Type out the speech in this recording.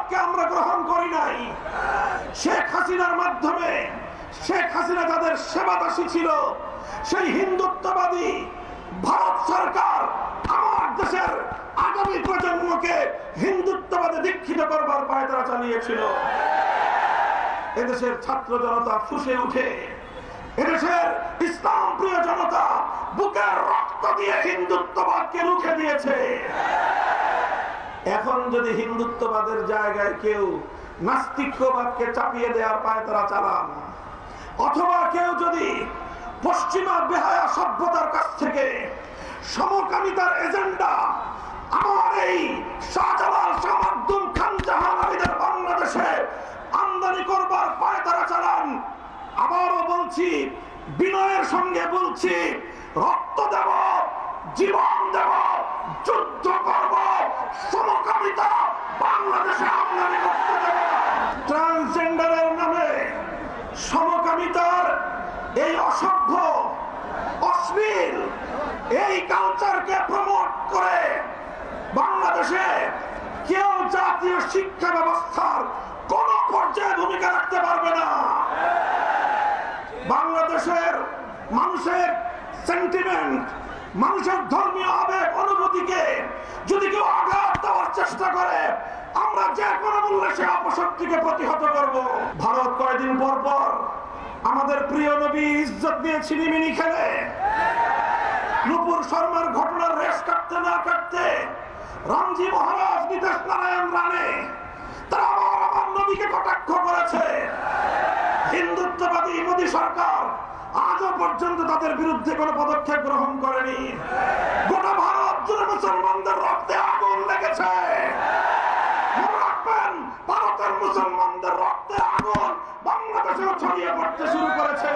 হিন্দুত্ববাদকে আমরা গ্রহণ করি নাই। শেখ হাসিনার মাধ্যমে শেখ হাসিনা যাদের সেবাদাসী ছিল, সেই হিন্দুত্ববাদী ভারত সরকার আমার দেশের আগামী প্রজন্মকে হিন্দুত্ববাদে দীক্ষিত করবার পায়তারা চালিয়েছিল। এদেশের ছাত্র জনতা ফুঁসে উঠে, এদেশের ইসলাম প্রিয় জনতা বুকের রক্ত দিয়ে হিন্দুত্ববাদকে রুখে দিয়েছে। এখন যদি হিন্দুত্ববাদের জায়গায় কেউ নাস্তিক্যবাদকে চাপিয়ে দেওয়ার পায়তারা চালান, অথবা কেউ যদি পশ্চিমা বেহায়া সভ্যতার কাছ থেকে সমকামিতার এজেন্ডা আমার এই শাহজালাল শাহ মাকদুম খান জাহান আলীদের বাংলাদেশে আমদানি করবার পায়তারা চালান, আবারও বলছি, বিনয়ের সঙ্গে বলছি, রক্ত দেব, জীবন দেব, যুদ্ধ করব, সমকামিতা বাংলাদেশে আমদানি করতে দেব। ট্রান্সজেন্ডারের নামে সমকামিতার এই অসভ্য অশ্লীল এই কালচারকে প্রমোট করে বাংলাদেশে কেউ জাতীয় শিক্ষা ব্যবস্থার কোন পর্যায়ে ভূমিকা রাখতে পারবে না। বাংলাদেশের মানুষের সেন্টিমেন্ট, মানুষের ধর্মীয় আবেগ অনুভূতিকে যদি কেউ আঘাত দেওয়ার চেষ্টা করে, আমরা যে কোনো মূল্যে সে অপশক্তিকে প্রতিহত করব। ভারত কয়েকদিন পর পর আমাদের প্রিয় নবী ইজ্জত নিয়ে ছিনিমিনি খেলে, নুপুর শর্মার ঘটনার রেশ কাটতে না কাটতে রামজি মহারাজ, নীতিশ নারায়ণ রানে তারা আমার নবীকে কটাক্ষ করেছে। হিন্দুত্ববাদী মোদী সরকার আজও পর্যন্ত তাদের বিরুদ্ধে কোনো পদক্ষেপ গ্রহণ করেনি। গোটা ভারত জুড়ে মুসলমানদের রক্তে আগুন লেগেছে। মনে রাখবেন, ভারতের মুসলমানদের রক্তে আগুন বাংলাদেশেও ছড়িয়ে পড়তে শুরু করেছে।